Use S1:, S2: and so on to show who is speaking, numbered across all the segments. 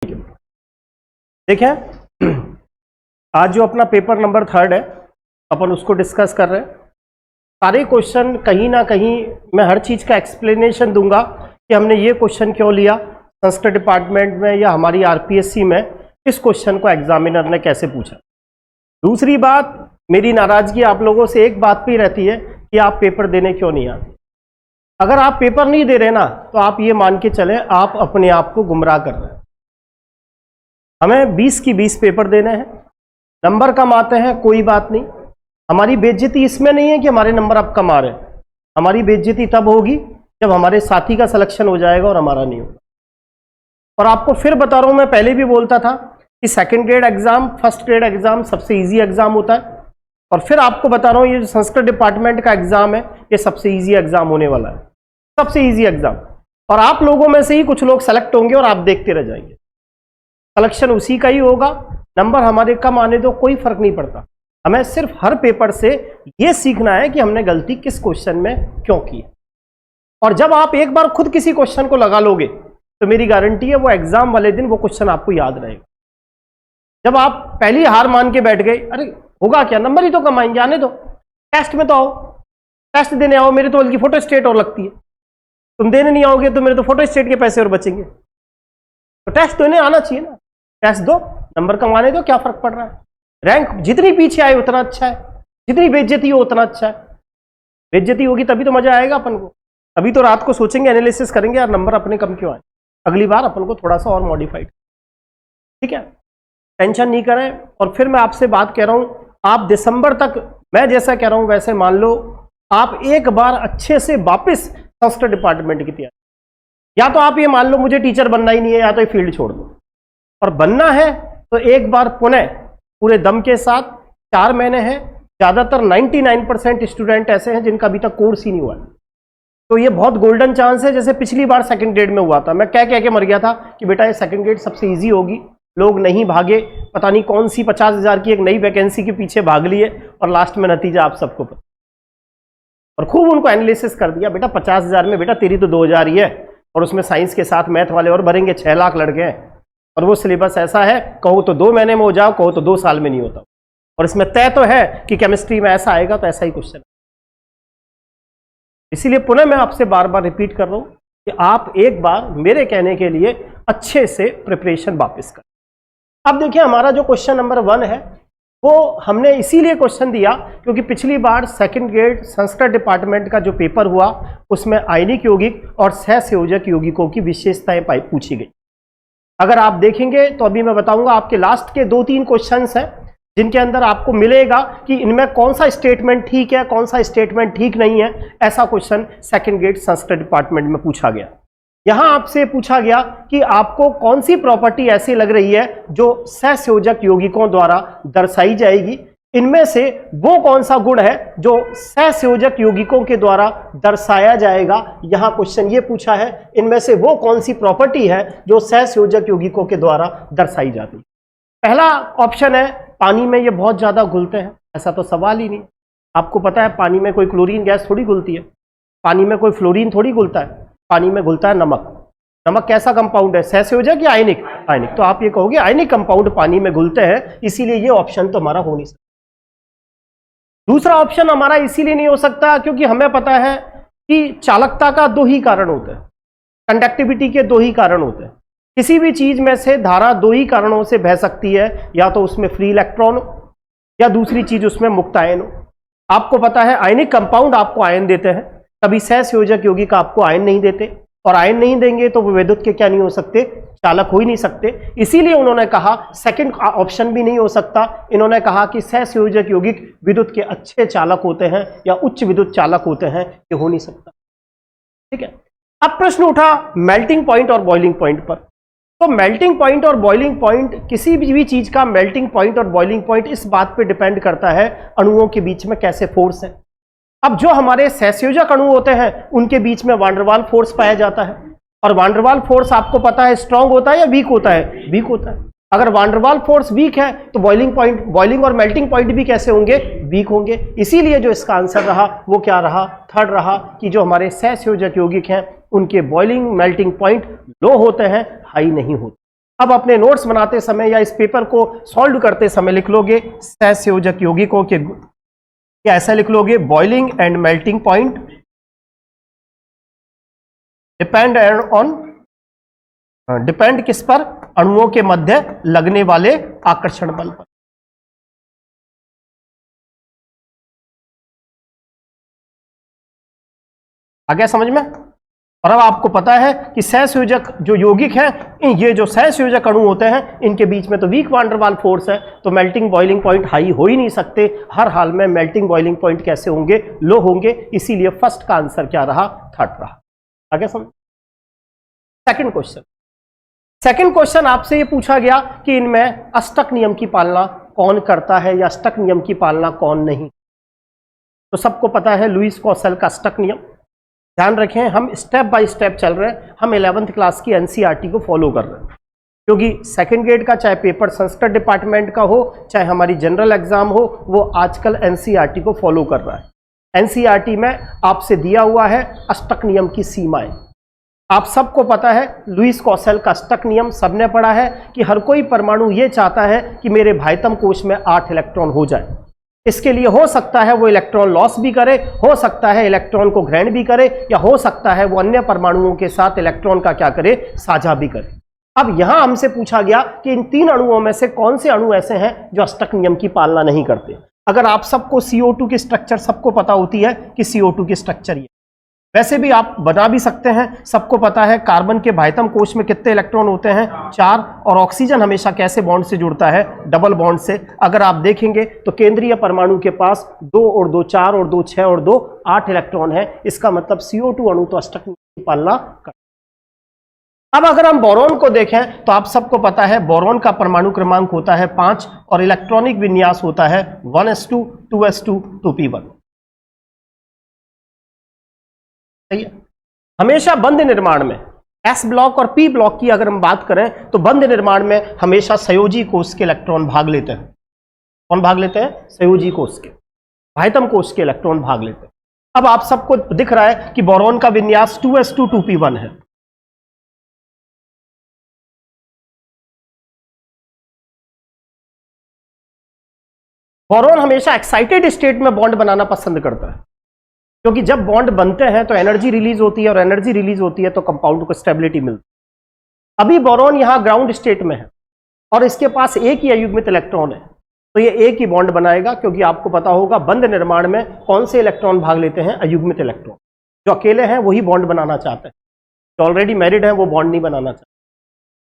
S1: देखें, आज जो अपना पेपर नंबर 3 है अपन उसको डिस्कस कर रहे हैं। सारे क्वेश्चन कहीं ना कहीं मैं हर चीज़ का एक्सप्लेनेशन दूंगा कि हमने ये क्वेश्चन क्यों लिया संस्कृत डिपार्टमेंट में या हमारी आरपीएससी में, इस क्वेश्चन को एग्जामिनर ने कैसे पूछा। दूसरी बात, मेरी नाराजगी आप लोगों से एक बात भी रहती है कि आप पेपर देने क्यों नहीं आते। अगर आप पेपर नहीं दे रहे ना तो आप ये मान के चलें आप अपने आप को गुमराह कर रहे हैं। हमें 20 की 20 पेपर देने हैं, नंबर कम आते हैं कोई बात नहीं। हमारी बेइज्जती इसमें नहीं है कि हमारे नंबर अब कम आ रहे हैं, हमारी बेइज्जती तब होगी जब हमारे साथी का सिलेक्शन हो जाएगा और हमारा नहीं होगा। और आपको फिर बता रहा हूं, मैं पहले भी बोलता था कि second grade exam, first grade exam सबसे इजी एग्जाम होता है। और फिर आपको बता रहा हूं, ये जो संस्कृत डिपार्टमेंट का एग्जाम है ये सबसे इजी एग्जाम होने वाला है, सबसे इजी एग्जाम। और आप लोगों में से ही कुछ लोग सेलेक्ट होंगे और आप देखते रह जाएंगे, सिलेक्शन उसी का ही होगा। नंबर हमारे कम आने दो, कोई फर्क नहीं पड़ता। हमें सिर्फ हर पेपर से यह सीखना है कि हमने गलती किस क्वेश्चन में क्यों की। और जब आप एक बार खुद किसी क्वेश्चन को लगा लोगे तो मेरी गारंटी है वो एग्जाम वाले दिन वो क्वेश्चन आपको याद रहेगा। जब आप पहली हार मान के बैठ गए, अरे होगा क्या, नंबर ही तो कम आएंगे, आने दो, टेस्ट में तो आओ, टेस्ट देने आओ। मेरे तो बल्कि फोटो स्टेट और लगती है, तुम देने नहीं आओगे तो मेरे तो फोटो स्टेट के पैसे और बचेंगे। तो टेस्ट देने आना चाहिए ना, टेस्ट दो, नंबर कमाने दो, क्या फर्क पड़ रहा है। रैंक जितनी पीछे आए उतना अच्छा है, जितनी बेइज्जती हो उतना अच्छा है। बेइज्जती होगी तभी तो मजा आएगा अपन को, तभी तो रात को सोचेंगे, एनालिसिस करेंगे यार नंबर अपने कम क्यों आए, अगली बार अपन को थोड़ा सा और मॉडिफाइड। ठीक है, टेंशन नहीं करें। और फिर मैं आपसे बात कह रहा हूं, आप दिसंबर तक मैं जैसा कह रहा हूं वैसे मान लो, आप एक बार अच्छे से वापस संस्कृत डिपार्टमेंट की तैयारी, या तो आप ये मान लो मुझे टीचर बनना ही नहीं है, या तो ये फील्ड छोड़ दो। और बनना है तो एक बार पुनः पूरे दम के साथ, 4 महीने हैं, ज़्यादातर 99% स्टूडेंट ऐसे हैं जिनका अभी तक कोर्स ही नहीं हुआ है। तो ये बहुत गोल्डन चांस है। जैसे पिछली बार सेकंड ग्रेड में हुआ था, मैं कह के मर गया था कि बेटा ये सेकंड ग्रेड सबसे इजी होगी, लोग नहीं भागे, पता नहीं कौन सी 50,000 की एक नई वैकेंसी के पीछे भाग लिए और लास्ट में नतीजा आप सबको पता। और खूब उनको एनालिसिस कर दिया, बेटा 50,000 में बेटा तेरी तो 2,000 ही है, और उसमें साइंस के साथ मैथ वाले और भरेंगे, 6 लाख लड़के हैं, और वो सिलेबस ऐसा है, कहो तो 2 महीने में हो जाओ, कहो तो 2 साल में नहीं होता। और इसमें तय तो है कि केमिस्ट्री में ऐसा आएगा तो ऐसा ही क्वेश्चन। इसीलिए पुनः मैं आपसे बार बार रिपीट कर रहा हूं कि आप एक बार मेरे कहने के लिए अच्छे से प्रिपरेशन वापस करें। अब देखिए, हमारा जो क्वेश्चन नंबर 1 है वो हमने इसीलिए क्वेश्चन दिया क्योंकि पिछली बार सेकंड ग्रेड संस्कृत डिपार्टमेंट का जो पेपर हुआ उसमें आयनिक यौगिक और सहसंयोजक यौगिकों की विशेषताएं पूछी गई। अगर आप देखेंगे तो अभी मैं बताऊंगा, आपके लास्ट के 2-3 क्वेश्चंस हैं जिनके अंदर आपको मिलेगा कि इनमें कौन सा स्टेटमेंट ठीक है, कौन सा स्टेटमेंट ठीक नहीं है। ऐसा question second grade Sanskrit department में पूछा गया। यहां आपसे पूछा गया कि आपको कौन सी प्रॉपर्टी ऐसी लग रही है जो सहसंयोजक यौगिकों द्वारा दर्शाई जाएगी। इनमें से वो कौन सा गुण है जो सहसंयोजक यौगिकों के द्वारा दर्शाया जाएगा। यहां क्वेश्चन ये पूछा है, इनमें से वो कौन सी प्रॉपर्टी है जो सहसंयोजक यौगिकों के द्वारा दर्शाई जाती है। पहला ऑप्शन है, पानी में ये बहुत ज्यादा घुलते हैं। ऐसा तो सवाल ही नहीं, आपको पता है पानी में कोई क्लोरीन गैस थोड़ी घुलती है, पानी में कोई फ्लोरीन थोड़ी घुलता है, पानी में घुलता है नमक। नमक कैसा कंपाउंड है, सहसंयोजक या आयनिक? आयनिक। तो आप ये कहोगे आयनिक कंपाउंड पानी में घुलते हैं, इसीलिए ये ऑप्शन तो हमारा हो नहीं सकता। दूसरा ऑप्शन हमारा इसीलिए नहीं हो सकता क्योंकि हमें पता है कि चालकता का 2 ही कारण होते हैं, कंडक्टिविटी के 2 ही कारण होते हैं। किसी भी चीज में से धारा 2 ही कारणों से बह सकती है, या तो उसमें फ्री इलेक्ट्रॉन हो या दूसरी चीज उसमें मुक्त आयन हो। आपको पता है आयनिक कंपाउंड आपको आयन देते हैं, कभी सहसंयोजक यौगिक आपको आयन नहीं देते, और आयन नहीं देंगे तो वो विद्युत के क्या नहीं हो सकते, चालक हो ही नहीं सकते। इसीलिए उन्होंने कहा सेकंड ऑप्शन भी नहीं हो सकता। इन्होंने कहा कि सहसंयोजक यौगिक विद्युत के अच्छे चालक होते हैं या उच्च विद्युत चालक होते हैं, ये हो नहीं सकता। ठीक है, अब प्रश्न उठा मेल्टिंग पॉइंट और बॉइलिंग पॉइंट पर। तो मेल्टिंग पॉइंट और बॉइलिंग पॉइंट, किसी भी चीज का मेल्टिंग पॉइंट और बॉइलिंग पॉइंट इस बात पे डिपेंड करता है अणुओं के बीच में कैसे फोर्स है। अब जो हमारे सहसंयोजक अणु होते हैं उनके बीच में वान डेर वाल फोर्स पाया जाता है, और वान डेर वाल फोर्स आपको पता है स्ट्रांग होता है या वीक होता है? वीक होता है। अगर वान डेर वाल फोर्स वीक है तो बॉइलिंग और मेल्टिंग पॉइंट भी कैसे होंगे? वीक होंगे। इसीलिए जो इसका आंसर रहा वो क्या रहा? 3rd रहा कि जो हमारे सहसंयोजक यौगिक हैं उनके बॉइलिंग मेल्टिंग पॉइंट लो होते हैं, हाई नहीं होते। अब अपने नोट्स बनाते समय या इस पेपर को सॉल्व करते समय लिख लोगे सहसंयोजक यौगिकों के गुण, या ऐसा लिख लोगे boiling and melting point depend किस पर, अणुओं के मध्य लगने वाले आकर्षण बल पर। आ गया समझ में? और अब आपको पता है कि सहसंयोजक जो यौगिक हैं, ये जो सहसंयोजक अणु होते हैं इनके बीच में तो वीक वान डेर वाल फोर्स है, तो मेल्टिंग बॉइलिंग पॉइंट हाई हो ही नहीं सकते। हर हाल में मेल्टिंग बॉइलिंग पॉइंट कैसे होंगे? लो होंगे। इसीलिए फर्स्ट का आंसर क्या रहा? थर्ड रहा। आगे समझ। सेकंड क्वेश्चन आपसे ये पूछा गया कि इनमें अष्टक नियम की पालना कौन करता है या अष्टक नियम की पालना कौन नहीं। तो सबको पता है लुईस कौशल का अष्टक नियम। ध्यान रखें, हम स्टेप बाय स्टेप चल रहे हैं, हम 11th क्लास की एनसीईआरटी को फॉलो कर रहे हैं, क्योंकि सेकंड ग्रेड का चाहे पेपर संस्कृत डिपार्टमेंट का हो, चाहे हमारी जनरल एग्जाम हो, वो आजकल एनसीईआरटी को फॉलो कर रहा है। एनसीईआरटी में आपसे दिया हुआ है अष्टक नियम की सीमाएं। आप सबको पता है लुईस कौशल का अष्टक नियम सबने पढ़ा है कि हर कोई परमाणु ये चाहता है कि मेरे भाइतम कोश में 8 इलेक्ट्रॉन हो जाए। इसके लिए हो सकता है वो इलेक्ट्रॉन लॉस भी करे, हो सकता है इलेक्ट्रॉन को ग्रहण भी करे, या हो सकता है वो अन्य परमाणुओं के साथ इलेक्ट्रॉन का क्या करे? साझा भी करे। अब यहां हमसे पूछा गया कि इन 3 अणुओं में से कौन से अणु ऐसे हैं जो अष्टक नियम की पालना नहीं करते। अगर आप सबको CO2 की स्ट्रक्चर सबको पता होती है कि CO2 की स्ट्रक्चर ये, वैसे भी आप बना भी सकते हैं। सबको पता है कार्बन के भाइतम कोश में कितने इलेक्ट्रॉन होते हैं? 4। और ऑक्सीजन हमेशा कैसे बॉन्ड से जुड़ता है? डबल बॉन्ड से। अगर आप देखेंगे तो केंद्रीय परमाणु के पास 2 और 2 4 और 2 6 और 2 8 इलेक्ट्रॉन है। इसका मतलब CO2 अणु तो अष्टक नियम की पालना करता है। अब अगर हम बोरॉन को देखें तो आप सबको पता है बोरॉन का परमाणु क्रमांक होता है 5 और इलेक्ट्रॉनिक विन्यास होता है 1s2 2s2 2p1। हमेशा बंद निर्माण में एस ब्लॉक और पी ब्लॉक की अगर हम बात करें तो बंद निर्माण में हमेशा संयोजी कोश के इलेक्ट्रॉन भाग लेते हैं। कौन भाग लेते हैं? संयोजी कोश के, भाइतम कोश के इलेक्ट्रॉन भाग लेते हैं। अब आप सबको दिख रहा है कि बोरॉन का विन्यास 2s2 2p1 है। बोरॉन हमेशा एक्साइटेड स्टेट में बॉन्ड बनाना पसंद करता है, क्योंकि जब बॉन्ड बनते हैं तो एनर्जी रिलीज होती है, और एनर्जी रिलीज होती है तो कंपाउंड को स्टेबिलिटी मिलती है। अभी बोरॉन यहां ग्राउंड स्टेट में है और इसके पास एक ही अयुग्मित इलेक्ट्रॉन है, तो ये एक ही बॉन्ड बनाएगा, क्योंकि आपको पता होगा बंद निर्माण में कौन से इलेक्ट्रॉन भाग लेते हैं? अयुग्मित इलेक्ट्रॉन। जो अकेले हैं वही बॉन्ड बनाना चाहते हैं, जो ऑलरेडी मैरिड है वो बॉन्ड नहीं बनाना चाहते।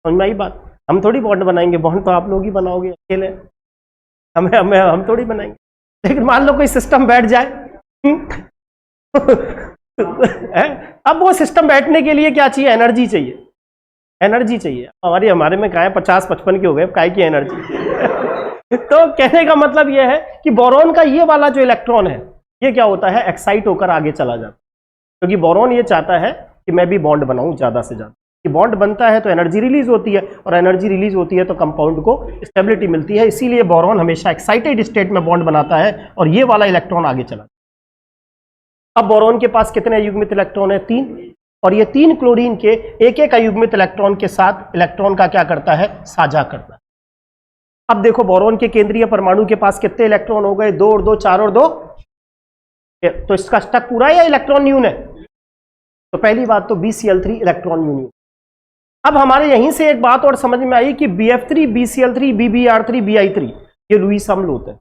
S1: समझ में आई बात? हम थोड़ी बॉन्ड बनाएंगे, बॉन्ड तो आप लोग ही बनाओगे, अकेले हम थोड़ी बनाएंगे। लेकिन मान लो कोई सिस्टम बैठ जाए अब वो सिस्टम बैठने के लिए क्या चाहिए? एनर्जी चाहिए। एनर्जी चाहिए। हमारे में क्या है, 50-55 के हो गए, काय की एनर्जी तो कहने का मतलब ये है कि बोरॉन का ये वाला जो इलेक्ट्रॉन है ये क्या होता है? एक्साइट होकर आगे चला जाता है, क्योंकि बोरॉन ये चाहता है कि मैं भी बॉन्ड बनाऊं ज्यादा से ज्यादा। कि बॉन्ड बनता है तो एनर्जी रिलीज होती है, और एनर्जी रिलीज होती है तो कंपाउंड को स्टेबिलिटी मिलती है। इसीलिए बोरॉन हमेशा एक्साइटेड स्टेट में बॉन्ड बनाता है और ये वाला इलेक्ट्रॉन आगे चला। अब बोरॉन के पास कितने अयुग्मित इलेक्ट्रॉन है? 3। और ये 3 क्लोरीन के एक एक अयुग्मित इलेक्ट्रॉन के साथ इलेक्ट्रॉन का क्या करता है? साझा करता है। अब देखो बोरॉन के केंद्रीय परमाणु के पास कितने इलेक्ट्रॉन हो गए? 2 और 2 4 और 2। तो इसका स्टक पूरा है या इलेक्ट्रॉन न्यून है? तो पहली बात तो BCl3 इलेक्ट्रॉन न्यून। अब हमारे यहीं से एक बात और समझ में आई कि BF3 BCl3 BBr3 BI3 ये लुईस अम्ल होते हैं।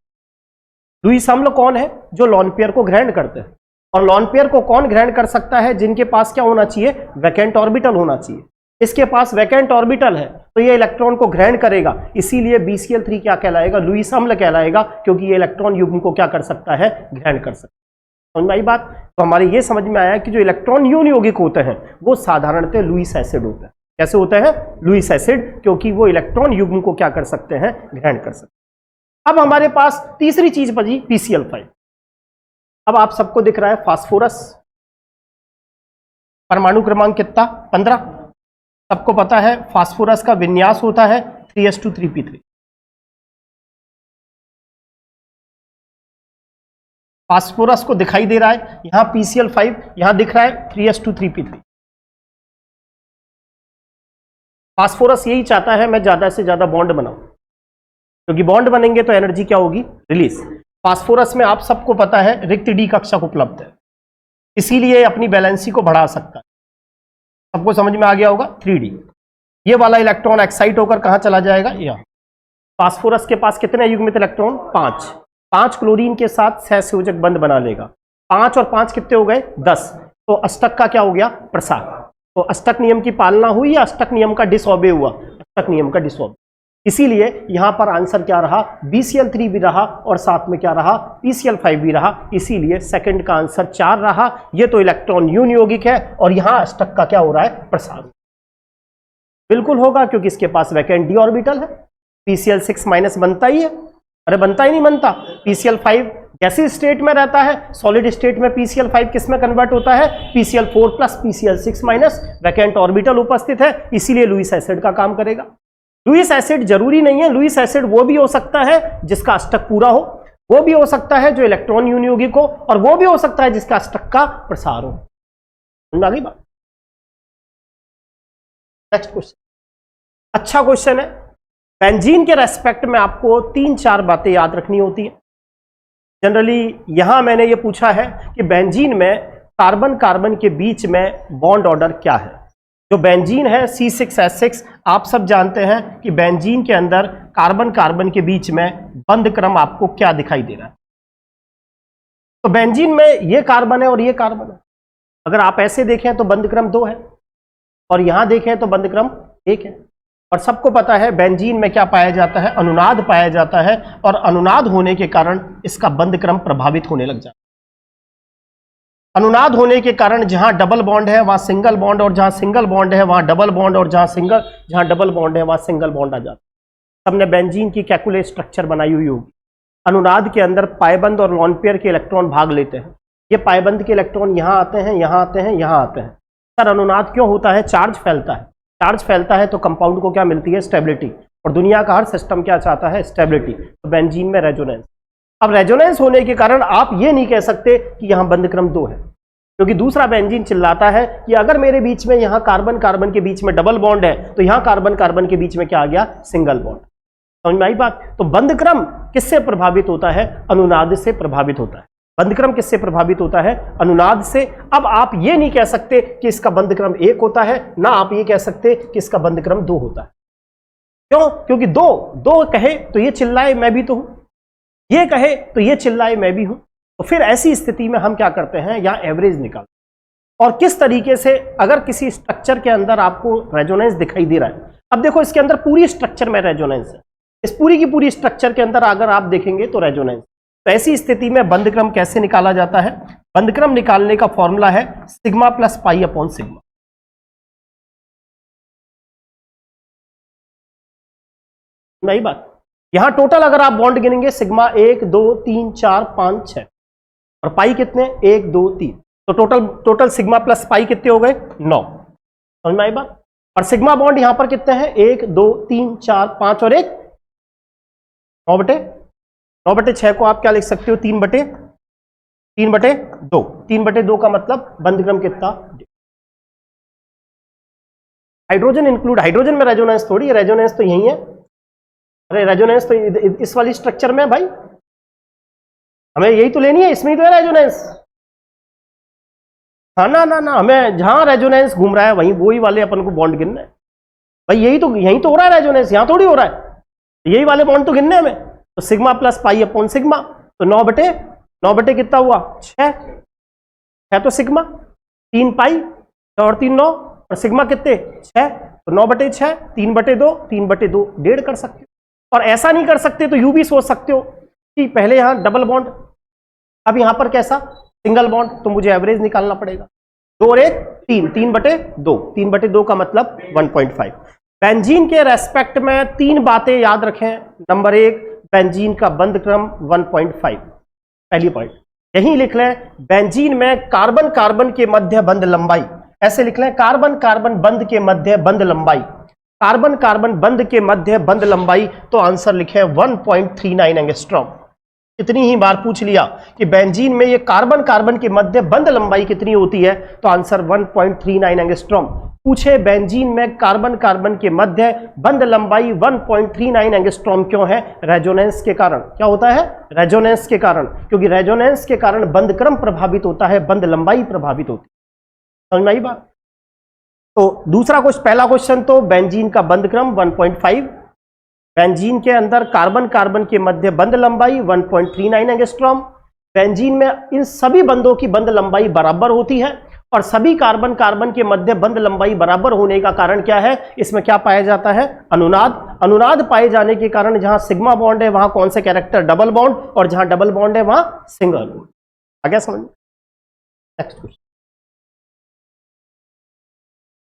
S1: लुईस अम्ल कौन है? जो लोन पेयर को ग्रहण करते हैं। और लोन पेयर को कौन ग्रहण कर सकता है? जिनके पास क्या होना चाहिए? वैकेंट ऑर्बिटल होना चाहिए। इसके पास वैकेंट ऑर्बिटल है तो ये इलेक्ट्रॉन को ग्रहण करेगा, इसीलिए BCl3 क्या कहलाएगा? लुईस अम्ल कहलाएगा, क्योंकि ये इलेक्ट्रॉन युग्म को क्या कर सकता है? ग्रहण कर सकता है। समझ में आई बात? तो हमारे ये समझ में आया कि जो इलेक्ट्रॉन यून यौगिक होते हैं वो साधारणतः लुईस एसिड होते हैं। कैसे होते हैं? लुईस एसिड, क्योंकि वो इलेक्ट्रॉन युग्म को क्या कर सकते हैं? ग्रहण कर सकते हैं। अब हमारे पास तीसरी चीज बची PCl5। अब आप सबको दिख रहा है फास्फोरस, परमाणु क्रमांक कितना? 15। सबको पता है फास्फोरस का विन्यास होता है 3s2 3p3। फास्फोरस को दिखाई दे रहा है यहां PCl5, यहां दिख रहा है 3s2 3p3। फास्फोरस यही चाहता है मैं ज्यादा से ज्यादा बॉन्ड बनाऊं, क्योंकि बॉन्ड बनेंगे तो एनर्जी क्या होगी, रिलीज। फास्फोरस में आप सबको पता है रिक्त डी कक्षक उपलब्ध है, इसीलिए अपनी बैलेंसी को बढ़ा सकता है। सबको समझ में आ गया होगा। 3D ये वाला इलेक्ट्रॉन एक्साइट होकर कहां चला जाएगा, यहाँ। फास्फोरस के पास कितने युग्मित इलेक्ट्रॉन, 5 क्लोरीन के साथ सहसंयोजक बंध बना लेगा। 5 और 5 कितने हो गए, 10। तो अष्टक का क्या हो गया, प्रसार। तो अष्टक नियम की पालना हुई या अष्टक नियम का डिसऑबे हुआ, अष्टक नियम का डिसऑबे। इसीलिए यहां पर आंसर क्या रहा, BCl3 भी रहा और साथ में क्या रहा, PCl5 भी रहा। इसीलिए सेकंड का आंसर 4 रहा। ये तो इलेक्ट्रॉन यून यौगिक है और यहां अष्टक का क्या हो रहा है, प्रसार। बिल्कुल होगा, क्योंकि इसके पास वैकेंट d ऑर्बिटल है। PCl6- बनता ही है, अरे बनता ही नहीं बनता। PCl5 गैसीय स्टेट में रहता है, सॉलिड स्टेट में PCl5 किस में कन्वर्ट होता है, PCl4 plus PCl6-। Vacant orbital उपस्थित है, इसीलिए लुईस एसिड का काम करेगा। लुईस एसिड जरूरी नहीं है, लुईस एसिड वो भी हो सकता है जिसका अष्टक पूरा हो, वो भी हो सकता है जो इलेक्ट्रॉन यून यौगिक हो, और वो भी हो सकता है जिसका अष्टक का प्रसार हो। समझ आ गई बात। नेक्स्ट क्वेश्चन, अच्छा क्वेश्चन है। बेंजीन के रेस्पेक्ट में आपको 3-4 बातें याद रखनी होती है। जनरली यहां मैंने ये पूछा है कि बेंजीन में कार्बन कार्बन के बीच में बॉन्ड ऑर्डर क्या है। जो बेंजीन है C6H6, आप सब जानते हैं कि बेंजीन के अंदर कार्बन कार्बन के बीच में बंध क्रम आपको क्या दिखाई दे रहा है। तो बेंजीन में ये कार्बन है और ये कार्बन है। अगर आप ऐसे देखें तो बंध क्रम 2 है, और यहां देखें तो बंध क्रम 1 है। और सबको पता है बेंजीन में क्या पाया जाता है, अनुनाद पाया जाता है, और अनुनाद होने के कारण इसका बंध क्रम प्रभावित होने लग जाता है। अनुनाद होने के कारण जहां डबल बॉन्ड है वहां सिंगल बॉन्ड, और जहां सिंगल बॉन्ड है वहां डबल बॉन्ड, और जहां डबल बॉन्ड है वहां सिंगल बॉन्ड आ जाता है। सबने बेंजीन की कैलकुलेट स्ट्रक्चर बनाई हुई होगी। अनुनाद के अंदर पाइबंद और लॉन पेयर के इलेक्ट्रॉन भाग लेते हैं। ये पाइबंद के इलेक्ट्रॉन यहां आते हैं, यहां आते हैं, यहां आते हैं। सर अनुनाद क्यों होता है, चार्ज फैलता है। चार्ज फैलता है तो कंपाउंड को क्या मिलती है, स्टेबिलिटी। और दुनिया का हर सिस्टम क्या चाहता है, स्टेबिलिटी। तो बेंजीन में रेजोनेंस। अब रेजोनेंस होने के कारण आप ये नहीं कह सकते कि यहां बंध क्रम 2 है, क्योंकि दूसरा बेंजीन चिल्लाता है कि अगर मेरे बीच में यहां कार्बन कार्बन के बीच में डबल बॉन्ड है तो यहां कार्बन कार्बन के बीच में क्या आ गया, सिंगल बॉन्ड। समझ में आई बात। तो बंध क्रम किससे प्रभावित होता है, अनुनाद से प्रभावित होता है। बंध क्रम किससे प्रभावित होता है, अनुनाद से। अब आप ये नहीं कह सकते कि इसका बंध क्रम 1 होता है, ना आप ये कह सकते कि इसका बंध क्रम 2 होता है। क्यों, क्योंकि दो कहे तो ये चिल्लाए मैं भी तो हूं, ये कहे तो ये चिल्लाए मैं भी हूं। तो फिर ऐसी स्थिति में हम क्या करते हैं, यहां एवरेज निकाल। और किस तरीके से, अगर किसी स्ट्रक्चर के अंदर आपको रेजोनेंस दिखाई दे रहा है, अब देखो इसके अंदर पूरी स्ट्रक्चर में रेजोनेंस है, इस पूरी की पूरी स्ट्रक्चर के अंदर अगर आप देखेंगे तो रेजोनेंस। तो ऐसी स्थिति में बंध क्रम कैसे निकाला जाता है, बंध क्रम निकालने का फॉर्मूला है sigma plus pi upon sigma. नहीं बात। यहां टोटल अगर आप बॉन्ड गिनेंगे सिग्मा 1 2 3 4 5 6, और पाई कितने, 1 2 3। तो टोटल सिग्मा प्लस पाई कितने हो गए, 9। समझ में आई बात। और सिग्मा बॉन्ड यहां पर कितने हैं, 1 2 3 4 5 और 1, 9/6 को आप क्या लिख सकते हो, 3/2। 3/2 का मतलब बंध क्रम कितना, हाइड्रोजन इंक्लूड, हाइड्रोजन में रेजोनेंस थोड़ी है, रेजोनेंस तो यही है। अरे रेजोनेंस तो इस वाली स्ट्रक्चर में भाई, हमें यही तो लेनी है, इसमें ही तो है रेजोनेंस। हाँ ना, हमें जहां रेजोनेंस घूम रहा है वहीं वही वाले अपन को बॉन्ड गिनना है भाई। यही तो हो रहा है रेजोनेंस, यहां थोड़ी हो रहा है, यही वाले बॉन्ड तो गिनने हमें। तो sigma plus pi upon sigma, तो 9/9 कितना हुआ, 6 तो सिग्मा, 3 पाई और 3 9, और सिग्मा कितने 6, तो 9/6, 3/2, 3/2 1.5 कर सकते हो। और ऐसा नहीं कर सकते तो यू भी सोच सकते हो कि पहले यहां डबल बॉन्ड, अब यहां पर कैसा, सिंगल बॉन्ड, तो मुझे एवरेज निकालना पड़ेगा। 2 और 1 3, 3/2, 3/2 का मतलब 1.5। बेंजीन के रेस्पेक्ट में 3 बातें याद रखें। नंबर 1, बेंजीन का बंध क्रम 1.5, पहली पॉइंट यही लिख लें। बेंजीन में कार्बन कार्बन के मध्य बंध लंबाई, ऐसे लिख लें, कार्बन कार्बन बंध के मध्य बंध लंबाई, कार्बन कार्बन बंध के मध्य बंध लंबाई, तो आंसर लिखे 1.39 एंगस्ट्रॉम। इतनी ही बार पूछ लिया कि बेंजीन में ये कार्बन कार्बन के मध्य बंध लंबाई कितनी होती है, तो आंसर 1.39 एंगस्ट्रॉम। पूछे बेंजीन में कार्बन कार्बन के मध्य बंध लंबाई 1.39 एंगस्ट्रॉम क्यों है? रेजोनेंस के कारण। क्या होता है? रेजोनेंस के कारण, क्योंकि रेजोनेंस के कारण बंध क्रम प्रभावित होता है, बंध लंबाई प्रभावित होती है। समझ में आई बात? तो दूसरा पहला क्वेश्चन तो बेंजीन का बंध क्रम 1.5, बेंजीन के अंदर कार्बन कार्बन के मध्य बंध लंबाई 1.39 एंगस्ट्रॉम। बेंजीन में इन सभी बंधों की बंध लंबाई बराबर होती है और सभी कार्बन कार्बन के मध्य बंध लंबाई बराबर होने का कारण क्या है? इसमें क्या पाया जाता है? अनुनाद। अनुनाद पाए जाने के कारण जहां सिग्मा बॉन्ड है वहां कौन से कैरेक्टर? डबल बॉन्ड, और जहां डबल बॉन्ड है वहां सिंगल बॉन्ड। आ गया समझ? नेक्स्ट क्वेश्चन,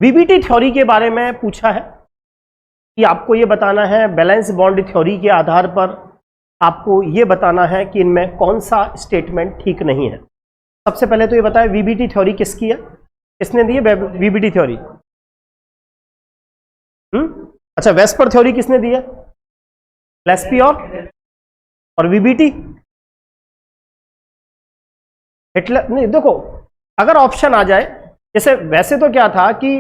S1: वीबीटी थ्योरी के बारे में पूछा है कि आपको यह बताना है बैलेंस बॉन्ड थ्योरी के आधार पर आपको यह बताना है कि इनमें कौन सा स्टेटमेंट ठीक नहीं है। सबसे पहले तो ये बताएं वीबीटी थ्योरी किसकी है? किसने दी है वीबीटी थ्योरी? अच्छा, वेस्पर थ्योरी किसने दी है? लेस्पी और वीबीटी हिटलर। नहीं, देखो अगर ऑप्शन आ जाए, जैसे वैसे तो क्या था कि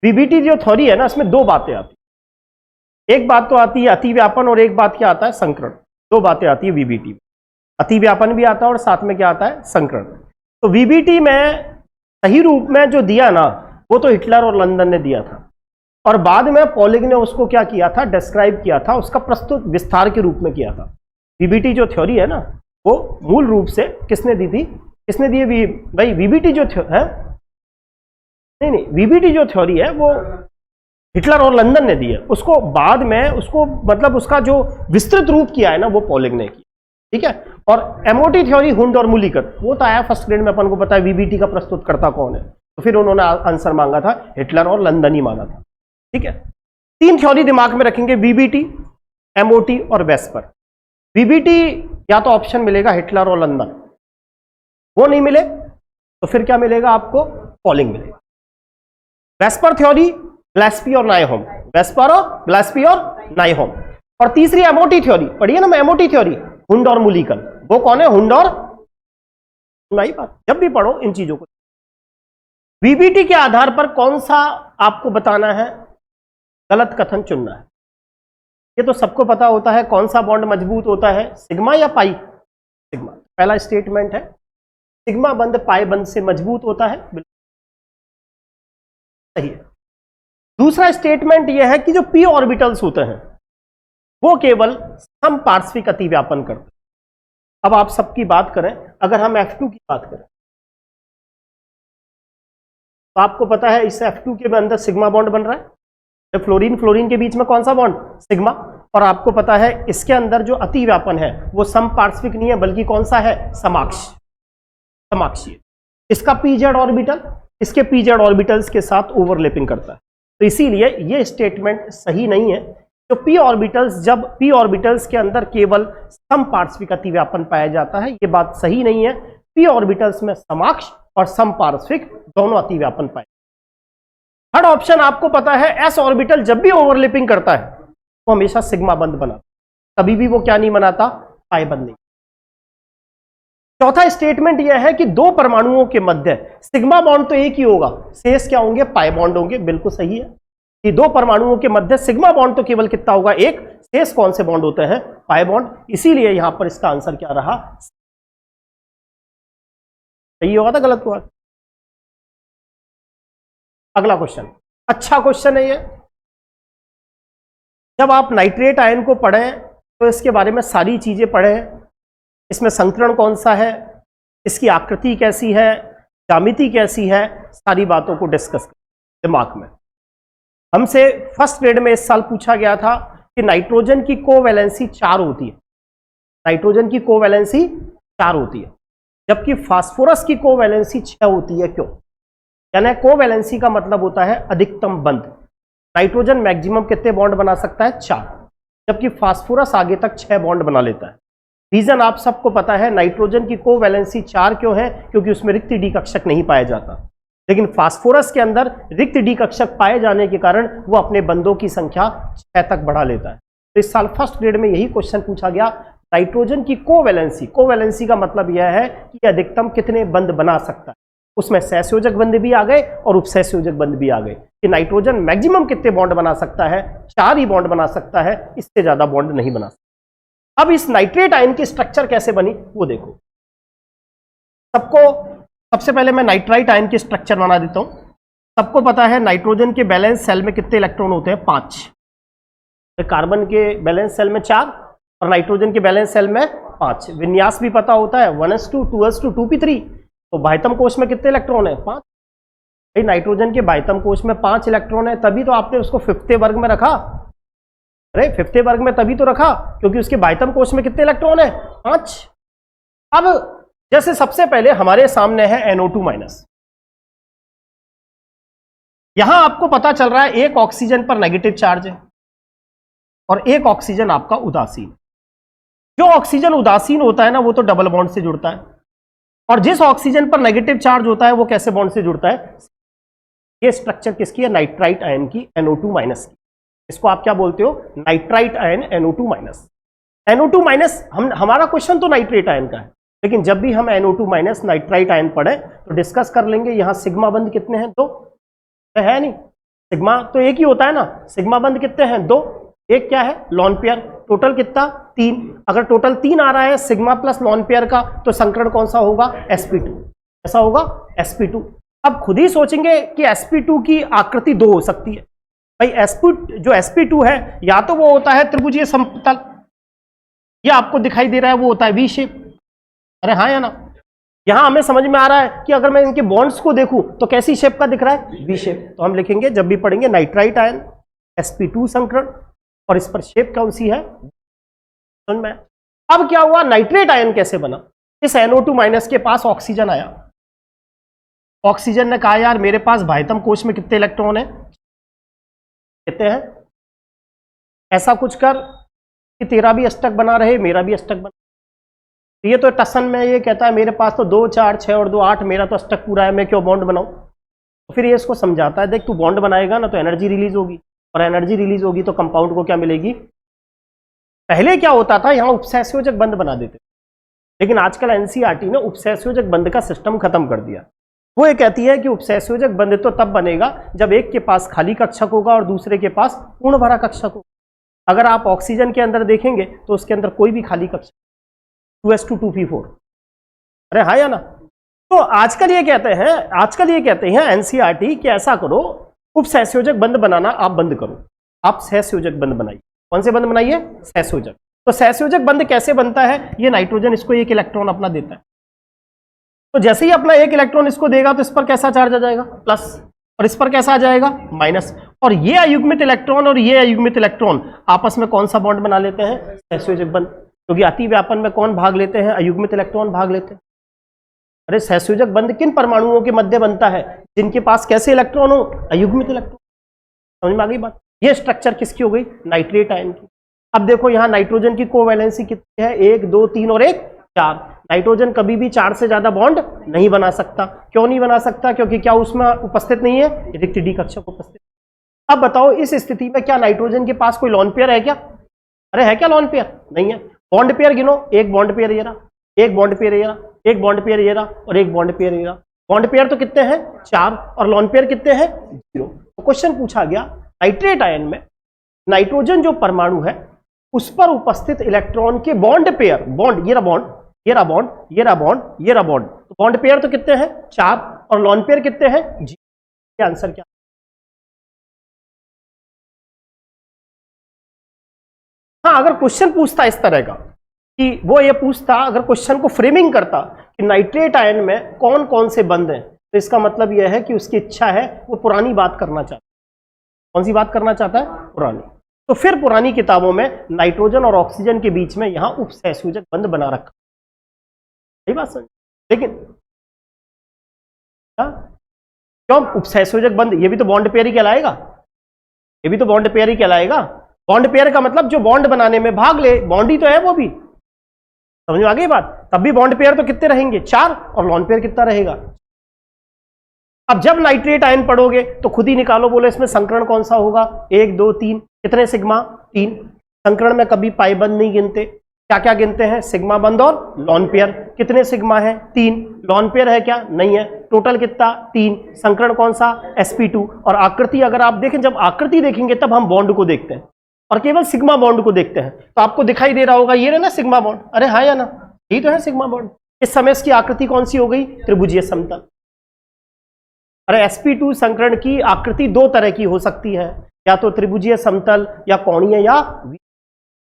S1: वीबीटी जो थ्योरी है ना, इसमें दो बातें आती, एक बात तो आती है अतिव्यापन और एक बात क्या आता है? संकरण। दो बातें आती है वीबीटी में, अतिव्यापन भी आता है और साथ में क्या आता है? संकरण। तो वीबीटी में सही रूप में जो दिया ना, वो तो हिटलर और लंदन ने दिया था, और बाद में पॉलिग ने उसको क्या किया था? डिस्क्राइब किया था, उसका प्रस्तुत विस्तार के रूप में किया था। वीबीटी जो थ्योरी है ना, वो मूल रूप से किसने दी थी? किसने दी है भाई? वीबीटी जो है, नहीं, वीबीटी जो थ्योरी है वो हिटलर और लंदन ने दी है। उसको बाद में उसको मतलब उसका जो विस्तृत रूप किया है ना, वो पॉलिग ने किया। ठीक है। और एमओटी थ्योरी हुंड और मुलिकर, वो तो आया फर्स्ट ग्रेड में, अपन को पता है वीबीटी का प्रस्तुत करता कौन है, तो फिर उन्होंने आंसर मांगा था, हिटलर और लंदन ही माना था। ठीक है। तीन थ्योरी दिमाग में रखेंगे, वीबीटी, एमओटी और वेस्पर। वीबीटी या तो ऑप्शन मिलेगा हिटलर और लंदन, वो नहीं मिले तो फिर क्या मिलेगा आपको? पॉलिंग मिलेगा। वेस्पर थ्योरी ग्लेस्पी और नाइहोम, वेस्पर और ग्लेस्पी और नाइहोम। और तीसरी एमओटी थ्योरी, पढ़िए ना मैं एमओटी थ्योरी, हुंड और मुलिकन। वो कौन है? हुंड और, नहीं बात, जब भी पढ़ो इन चीजों को। वीबीटी के आधार पर कौन सा आपको बताना है? गलत कथन चुनना है। ये तो सबको पता होता है कौन सा बॉन्ड मजबूत होता है, सिग्मा या पाई? सिग्मा। पहला स्टेटमेंट है सिग्मा बंध पाई बंध से मजबूत होता है, बिल्कुल सही है। दूसरा स्टेटमेंट यह है कि जो पी ऑर्बिटल्स होते हैं वो केवल समपार्श्विक अतिव्यापन करते हैं। अब आप सबकी बात करें, अगर हम F2 की बात करें तो आपको पता है इस F2 के अंदर सिग्मा बॉन्ड बन रहा है, तो फ्लोरीन फ्लोरीन के बीच में कौन सा बॉन्ड? सिग्मा। और आपको पता है इसके अंदर जो अतिव्यापन है वो समपार्श्विक नहीं है, बल्कि कौन सा है? समाक्षीय। इसका पीजेड ऑर्बिटल इसके पीजेड ऑर्बिटल्स के साथ ओवरलैपिंग करता है, तो इसीलिए ये स्टेटमेंट सही नहीं है। तो पी ऑर्बिटल्स, जब पी ऑर्बिटल्स के अंदर केवल समपार्श्विक अतिव्यापन पाया जाता है, ये बात सही नहीं है। पी ऑर्बिटल्स में समाक्ष और समपार्श्विक दोनों अतिव्यापन पाए। थर्ड ऑप्शन आपको पता है एस ऑर्बिटल जब भी ओवरलैपिंग करता है वो हमेशा सिग्मा बंध बनाता, कभी भी वो क्या नहीं बनाता? पाई बंध नहीं। चौथा स्टेटमेंट यह है कि दो परमाणुओं के मध्य सिग्मा बॉन्ड तो एक ही होगा, शेष क्या होंगे? पाई बॉन्ड होंगे। बिल्कुल सही है कि दो परमाणुओं के मध्य सिग्मा बॉन्ड तो केवल कितना होगा? एक। शेष कौन से बॉन्ड होते हैं? Pi bond. इसीलिए यहां पर इसका आंसर क्या रहा? सही होगा था, गलत हुआ? अगला क्वेश्चन, अच्छा क्वेश्चन है ये। जब आप नाइट्रेट आयन को पढ़ें तो इसके बारे में सारी चीजें पढ़ें, इसमें संकरण कौन सा है, इसकी आकृति कैसी है, ज्यामिति कैसी है, सारी बातों को डिस्कस करें दिमाग में। हमसे फर्स्ट ग्रेड में इस साल पूछा गया था कि नाइट्रोजन की कोवैलेंसी 4 होती है, नाइट्रोजन की कोवैलेंसी 4 होती है, जबकि फास्फोरस की कोवैलेंसी 6 होती है। क्यों? यानी कोवैलेंसी का मतलब होता है अधिकतम बंध। नाइट्रोजन मैक्सिमम कितने बॉन्ड बना सकता है? 4, जबकि फास्फोरस आगे तक 6 बॉन्ड बना लेता है। रीजन आप सबको पता है, नाइट्रोजन की कोवैलेंसी 4 क्यों है? क्योंकि उसमें रिक्त डी कक्षक नहीं पाया जाता, लेकिन फास्फोरस के अंदर रिक्त डी कक्षक पाए जाने के कारण वो अपने बंधों की संख्या 6 तक बढ़ा लेता है। तो इस साल फर्स्ट ग्रेड में यही क्वेश्चन पूछा गया, नाइट्रोजन की कोवैलेंसी, कोवैलेंसी का मतलब यह है कि अधिकतम कितने बंध बना सकता है। उसमें सहसंयोजक बंध भी आ गए और उपसहसंयोजक बंध भी आ गए कि नाइट्रोजन मैक्सिमम कितने बॉन्ड बना सकता है, 4 ही बॉन्ड बना सकता है, इससे ज्यादा बॉन्ड नहीं बना सकता। अब इस नाइट्रेट आयन की स्ट्रक्चर कैसे बनी वो देखो। सबसे पहले मैं नाइट्राइट आयन की स्ट्रक्चर बना देता हूं। सबको पता है नाइट्रोजन के बैलेंस सेल में कितने इलेक्ट्रॉन होते हैं, 5। कार्बन के बैलेंस सेल में 4 और नाइट्रोजन के बैलेंस सेल में 5। विन्यास भी पता होता है 1s2 2s2 2p3। तो बाह्यतम कोश में कितने इलेक्ट्रॉन है, 5। नाइट्रोजन के बाह्यतम कोश में 5 इलेक्ट्रॉन है, तभी तो आपने उसको 5th वर्ग में रखा। अरे 5th वर्ग में तभी तो रखा क्योंकि उसके बाह्यतम कोश में कितने इलेक्ट्रॉन है, 5। अब जैसे सबसे पहले हमारे सामने है NO2-। यहां आपको पता चल रहा है एक ऑक्सीजन पर नेगेटिव चार्ज है और एक ऑक्सीजन आपका उदासीन। जो ऑक्सीजन उदासीन होता है ना वो तो डबल बॉन्ड से जुड़ता है, और जिस ऑक्सीजन पर नेगेटिव चार्ज होता है वो कैसे बॉन्ड से जुड़ता है। ये स्ट्रक्चर किसकी है, नाइट्राइट आयन की, NO2- की। इसको आप क्या बोलते हो, नाइट्राइट आयन NO2-। NO2- हमारा क्वेश्चन तो नाइट्रेट आयन का है, लेकिन जब भी हम NO2- नाइट्राइट आयन पढ़े तो डिस्कस कर लेंगे। यहां सिग्मा बंध कितने हैं, 2 है नहीं, सिग्मा तो एक ही होता है ना, सिग्मा बंध कितने हैं, 2। एक क्या है, लॉन पेयर, टोटल कितना, 3। अगर टोटल 3 आ रहा है सिग्मा प्लस लॉन पेयर का, तो संकरण कौन सा होगा, sp2। ऐसा होगा sp2। अब खुद ही सोचेंगे कि sp2 की आकृति 2 हो सकती है भाई। जो sp2 है या तो वो होता है त्रिभुजीय समतल, ये आपको दिखाई दे रहा है वो होता है वी शेप। अरे हाँ या ना, यहां हमें समझ में आ रहा है कि अगर मैं इनके बॉन्ड्स को देखूं तो कैसी शेप का दिख रहा है, वी शेप। तो हम लिखेंगे जब भी पढ़ेंगे नाइट्राइट आयन sp2 संकरण, और इस पर शेप कौन सी है, समझ में। अब क्या हुआ, नाइट्रेट आयन कैसे बना। इस NO2- के पास ऑक्सीजन आया, ऑक्सीजन ने कहा यार मेरे पास बाह्यतम कोश में कितने इलेक्ट्रॉन है, कहते हैं ऐसा कुछ कर कि तेरा भी अष्टक बना रहे मेरा भी अष्टक बना। ये तो टसन में ये कहता है मेरे पास तो 2 4 6 और 2 8, मेरा तो अष्टक पूरा है, मैं क्यों बॉन्ड बनाऊं। तो फिर ये इसको समझाता है, देख तू बॉन्ड बनाएगा ना तो एनर्जी रिलीज होगी, और एनर्जी रिलीज होगी तो कंपाउंड को क्या मिलेगी। पहले क्या होता था, यहां उपसहसंयोजक बंध बना देते, लेकिन आजकल एनसीईआरटी ने उपसहसंयोजक बंध का सिस्टम खत्म कर दिया। वो ये कहती है कि उपसहसंयोजक बंध तो तब बनेगा जब एक के पास खाली कक्षक होगा और दूसरे के पास पूर्ण भरा कक्षक होगा। अगर आप ऑक्सीजन के अंदर देखेंगे तो उसके अंदर कोई भी खाली कक्षक, 2s2 2p4। अरे हाँ या ना। तो आजकल ये कहते हैं एनसीईआरटी कि ऐसा करो, उपसहसंयोजक बंध बनाना आप बंद करो, आप सहसंयोजक बंध बनाइए। कौन से बंध बनाइए, सहसंयोजक। तो सहसंयोजक बंध कैसे बनता है, ये नाइट्रोजन इसको एक इलेक्ट्रॉन अपना देता है, तो जैसे ही अपना एक इलेक्ट्रॉन इसको देगा तो इस पर कैसा चार्ज आ जाएगा, प्लस, और इस पर कैसा आ जाएगा, माइनस। और ये अयुग्मित इलेक्ट्रॉन और ये अयुग्मित इलेक्ट्रॉन आपस में कौन सा बॉन्ड बना लेते हैं, सहसंयोजक बंध। क्योंकि अति व्यापन में कौन भाग लेते हैं, अयुग्मित इलेक्ट्रॉन भाग लेते हैं। अरे सहसंयोजक बंध किन परमाणुओं के मध्य बनता है, जिनके पास कैसे इलेक्ट्रॉन हो, अयुग्मित इलेक्ट्रॉन। समझ में आ गई बात। ये स्ट्रक्चर किसकी हो गई, नाइट्रेट आयन की। अब देखो यहां नाइट्रोजन की कोवैलेंसी कितनी है, 1 2 3 और 1 4। नाइट्रोजन कभी भी 4 से ज्यादा बॉन्ड नहीं बना सकता। क्यों नहीं बना सकता, क्योंकि क्या उसमें उपस्थित नहीं है, रिक्त डी कक्षक उपस्थित। अब बताओ इस स्थिति में क्या नाइट्रोजन के पास कोई लॉन पेयर है क्या, अरे है क्या लॉन पेयर, नहीं है। बॉन्ड पेयर गिनो, एक बॉन्ड पेयर ये रहा, एक बॉन्ड पेयर ये रहा, एक बॉन्ड पेयर ये रहा, और एक बॉन्ड पेयर ये रहा। बॉन्ड पेयर तो कितने हैं, 4, और लॉन पेयर कितने हैं, 0। तो क्वेश्चन पूछा गया नाइट्रेट आयन में नाइट्रोजन जो परमाणु है उस पर उपस्थित इलेक्ट्रॉन के बॉन्ड पेयर, बॉन्ड ये रहा बॉन्ड, ये रहा बॉन्ड, ये रहा बॉन्ड, ये रहा बॉन्ड। तो बॉन्ड पेयर तो कितने हैं, 4, और लॉन पेयर कितने हैं, 0। ये आंसर क्या। हाँ, अगर क्वेश्चन पूछता इस तरह का कि वो ये पूछता, अगर क्वेश्चन को फ्रेमिंग करता कि नाइट्रेट आयन में कौन कौन से बंध हैं, तो इसका मतलब यह है कि उसकी इच्छा है वो पुरानी बात करना चाहता है। कौन सी बात करना चाहता है, पुरानी। तो फिर पुरानी किताबों में नाइट्रोजन और ऑक्सीजन के बीच में यहां उपसहसंयोजक बंध बना रखा, सही बात समझ। लेकिन क्यों उपसहसंयोजक बंध, ये भी तो बॉन्ड पेयर ही कहलाएगा, ये भी तो बॉन्ड पेयर ही कहलाएगा। बॉन्ड पेयर का मतलब जो बॉन्ड बनाने में भाग ले, बॉन्ड ही तो है वो भी, समझ में आ गई बात। तब भी बॉन्ड पेयर तो कितने रहेंगे, 4, और लॉन पेयर कितना रहेगा। अब जब नाइट्रेट आयन पढ़ोगे तो खुद ही निकालो, बोले इसमें संकरण कौन सा होगा, 1 2 3, कितने सिग्मा, 3। संकरण में कभी पाई बंद नहीं गिनते, क्या क्या गिनते हैं, सिग्मा बंद और लॉन पेयर। कितने सिग्मा है, 3। लॉन पेयर है क्या, नहीं है। टोटल कितना, 3। संकरण कौन सा, sp2। और आकृति अगर आप देखें, जब आकृति देखेंगे तब हम बॉन्ड को देखते हैं और केवल सिग्मा बॉन्ड को देखते हैं। तो आपको दिखाई दे रहा होगा ये रहा ना सिग्मा बॉन्ड, अरे हाँ या ना, यही तो है सिग्मा बॉन्ड। इस समय इसकी आकृति कौन सी हो गई, त्रिभुजीय समतल। अरे sp2 संकरण की आकृति दो तरह की हो सकती है, या तो त्रिभुजीय समतल या कोणीय या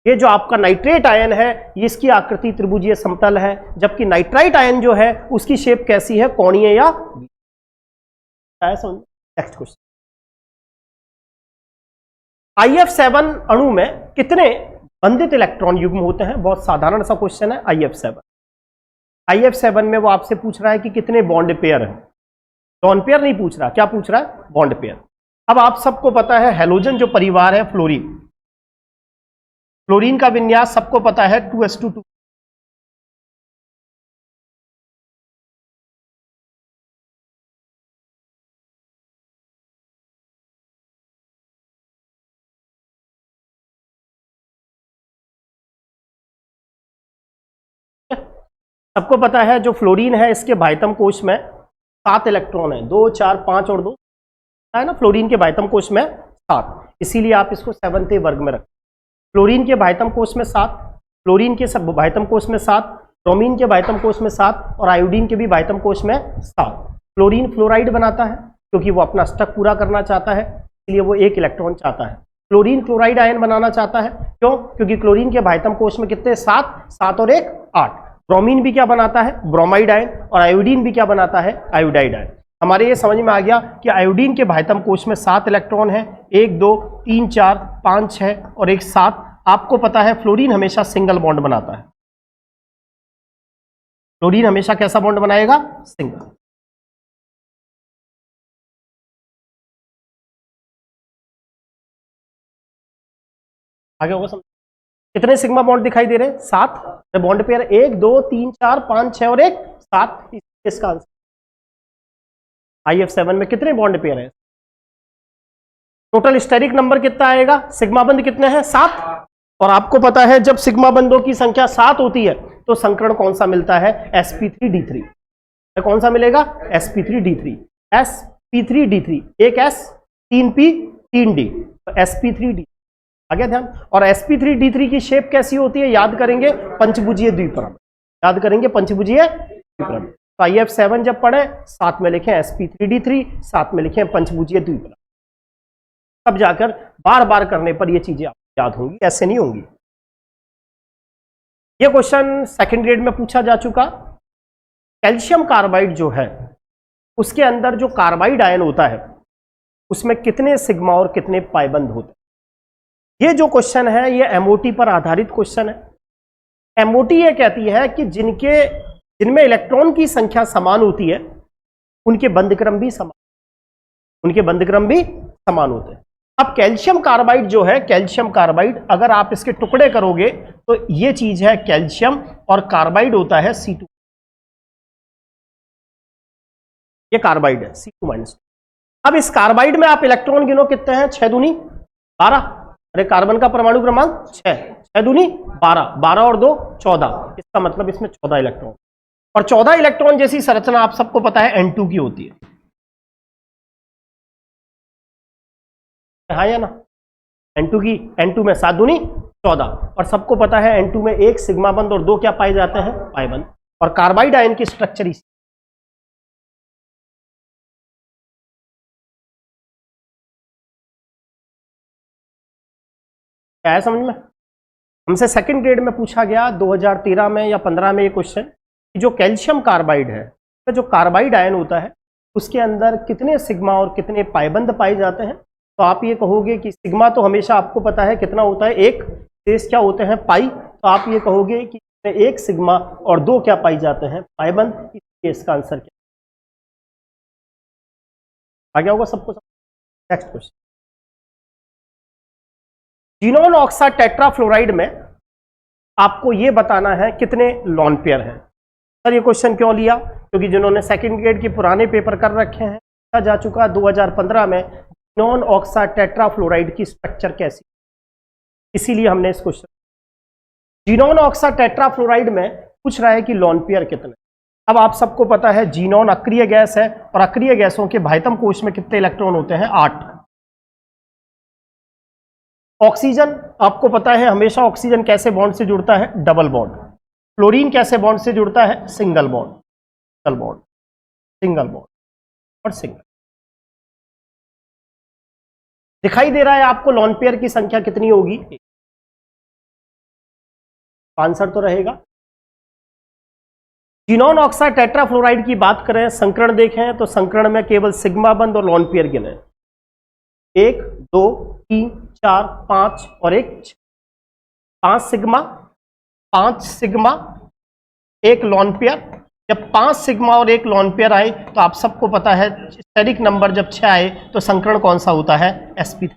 S1: ये जो आपका नाइट्रेट आयन है ये इसकी आकृति त्रिभुजीय समतल है, जबकि नाइट्राइट आयन जो है उसकी शेप कैसी है, कोणीय या नेक्स्ट क्वेश्चन। IF7 अणु में कितने बंधित इलेक्ट्रॉन युग्म होते हैं, बहुत साधारण सा क्वेश्चन है। IF7 में वो आपसे पूछ रहा है कि कितने बॉन्ड पेयर हैं, लॉन पेयर नहीं पूछ रहा, क्या पूछ रहा है, बॉन्ड पेयर। अब आप सबको पता है हेलोजन जो परिवार है, फ्लोरीन का विन्यास सबको पता है 2s2 सबको पता है। जो फ्लोरीन है इसके भाइतम कोश में 7 इलेक्ट्रॉन है, 2 4 5 और 2 है ना। फ्लोरीन के भाइतम कोश में 7, इसीलिए आप इसको 7वें वर्ग में रखें। फ्लोरीन के भाइतम कोश में 7, फ्लोरीन के सब भाइतम कोश में 7, ब्रोमीन के भाइतम कोश में 7 और आयोडीन के भी भाइतम कोश में 7। फ्लोरीन फ्लोराइड बनाता है क्योंकि वो अपना स्टक पूरा करना चाहता है, इसलिए वो 1 इलेक्ट्रॉन चाहता है। क्लोरीन क्लोराइड आयन बनाना चाहता है, क्यों, क्योंकि क्लोरीन के भाइतम कोश में कितने, 7 और 1 8। ब्रोमीन भी क्या बनाता है, ब्रोमाइड आयन, और आयोडीन भी क्या बनाता है, आयोडाइड आयन। हमारे ये समझ में आ गया कि आयोडीन के भाइतम कोश में 7 इलेक्ट्रॉन है, 1 2 3 4 5 6 और 1 7। आपको पता है फ्लोरीन हमेशा सिंगल बॉन्ड बनाता है, फ्लोरीन हमेशा कैसा बॉन्ड बनाएगा, सिंगल। आगे होगा समझ। कितने सिग्मा बॉन्ड दिखाई दे रहे हैं, 7 बॉन्ड पेयर, 1 2 3 4 5 6 और 1 7। इसका आंसर IF7 में कितने बॉन्ड पेयर है, टोटल स्टेरिक नंबर कितना आएगा, सिग्मा बंद कितने हैं, 7। और आपको पता है जब सिग्मा बंदों की संख्या 7 होती है तो संकरण कौन सा मिलता है, sp3d3। कौन सा मिलेगा, sp3d3। sp3d3, एक s 3p 3d, तो sp3d। आगे ध्यान। और sp3d3 की शेप कैसी होती है, याद करेंगे पंचभुजीय द्विपर्णक, याद करेंगे पंचभुजीय द्विपर्णक। तो IF7 जब पढ़े साथ में लिखें sp3d3, साथ में लिखें पंचभुजीय द्विपर्णक, तब जाकर बार बार करने पर ये चीजें आपको याद होंगी, ऐसे नहीं होंगी। ये क्वेश्चन सेकंड ग्रेड में पूछा जा चुका। कैल्शियम कार्बाइड जो है उसके अंदर जो कार्बाइड आयन होता है उसमें कितने सिग्मा और कितने पाइबंद होते हैं। ये जो क्वेश्चन है ये एमओटी पर आधारित क्वेश्चन है। एमओटी ये कहती है कि जिनमें इलेक्ट्रॉन की संख्या समान होती है उनके बंधक्रम भी समान, उनके बंधक्रम भी समान होते हैं। अब कैल्शियम कार्बाइड जो है, कैल्शियम कार्बाइड अगर आप इसके टुकड़े करोगे तो ये चीज है कैल्शियम, और कार्बाइड होता है C2। ये कार्बाइड है C2-। अब इस कार्बाइड में आप इलेक्ट्रॉन गिनो कितने हैं, 6 दूनी 12। अरे कार्बन का परमाणु क्रमांक 6 दूनी 12, 12 और 2 14। इसका मतलब इसमें 14 इलेक्ट्रॉन, और 14 इलेक्ट्रॉन जैसी संरचना आप सबको पता है N2 की होती है, हाँ या ना। N2 की, N2 में 7 दूनी 14, और सबको पता है N2 में 1 सिग्मा बंद और 2 क्या पाए जाते हैं, पाई बंद। और कार्बाइड आयन की स्ट्रक्चर इसी, क्या है समझ में। हमसे सेकंड ग्रेड में पूछा गया 2013 में या 15 में ये क्वेश्चन कि जो कैल्शियम कार्बाइड है, तो जो कार्बाइड आयन होता है उसके अंदर कितने सिग्मा और कितने पाइबंद पाए जाते हैं। तो आप ये कहोगे कि सिग्मा तो हमेशा आपको पता है कितना होता है, 1, शेष क्या होते हैं, पाई। तो आप ये कहोगे कि 1 सिग्मा और 2 क्या पाई जाते हैं, पाइबंद। इसलिए इसका आंसर क्या आ गया होगा सबको। नेक्स्ट क्वेश्चन, जिनोन ऑक्सा टेट्राफ्लोराइड में आपको ये बताना है कितने लॉन पेयर हैं। सर ये क्वेश्चन क्यों लिया, क्योंकि जिन्होंने सेकंड ग्रेड के पुराने पेपर कर रखे हैं, पूछा जा चुका 2015 में जिनोन ऑक्सा टेट्राफ्लोराइड की स्ट्रक्चर कैसी, इसीलिए हमने इस क्वेश्चन जीनॉन ऑक्सा टेट्राफ्लोराइड में पूछ रहा है कि लोन पेयर कितने। अब आप सबको पता है जीनॉन अक्रिय गैस है और अक्रिय गैसों के भाइतम कोश में कितने इलेक्ट्रॉन होते हैं? 8। ऑक्सीजन आपको पता है हमेशा ऑक्सीजन कैसे बॉन्ड से जुड़ता है? Double bond. फ्लोरीन कैसे बॉन्ड से जुड़ता है? Single bond, single bond, single bond और सिंगल। दिखाई दे रहा है आपको लोन पेयर की संख्या कितनी होगी? आंसर तो रहेगा। जीनॉन ऑक्सा टेट्राफ्लोराइड की बात करें, संकरण देखें तो संकरण में केवल सिग्मा बंद और लोन पेयर गिने 1 2 3 4 5 और 1 6। 5 सिग्मा 5 सिग्मा 1 लोन पेयर। जब 5 सिग्मा और 1 लोन पेयर आए तो आप सबको पता है स्टेरिक नंबर जब 6 आए तो संकरण कौन सा होता है? sp3।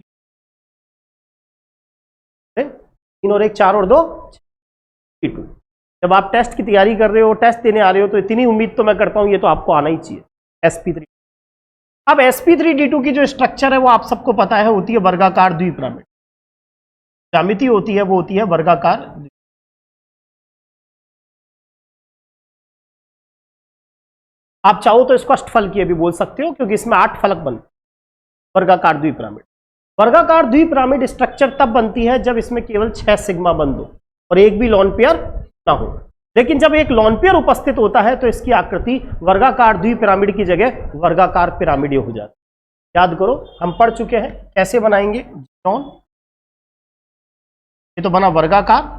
S1: 3 और 1 4 और 2 2। जब आप टेस्ट की तैयारी कर रहे हो, टेस्ट देने आ रहे हो, तो इतनी उम्मीद तो मैं करता हूं ये तो आपको आना ही चाहिए, sp3। अब sp3d2 की जो स्ट्रक्चर है वो आप सबको पता है होती है वर्गाकार द्विपिरामिड। ज्यामिति होती है वो होती है वर्गाकार। आप चाहो तो इसको अष्टफलकीय भी बोल सकते हो क्योंकि इसमें 8 फलक बनते। वर्गाकार द्विपिरामिड, वर्गाकार द्विपिरामिड स्ट्रक्चर तब बनती है जब इसमें केवल 6 सिग्मा बंद हो और एक भी लोन पेयर ना हो। लेकिन जब एक लोन पेयर उपस्थित होता है तो इसकी आकृति वर्गाकार द्विपिरामिड की जगह वर्गाकार पिरामिडीय हो जाती है। याद करो हम पढ़ चुके हैं कैसे बनाएंगे जीनॉन। ये तो बना वर्गाकार,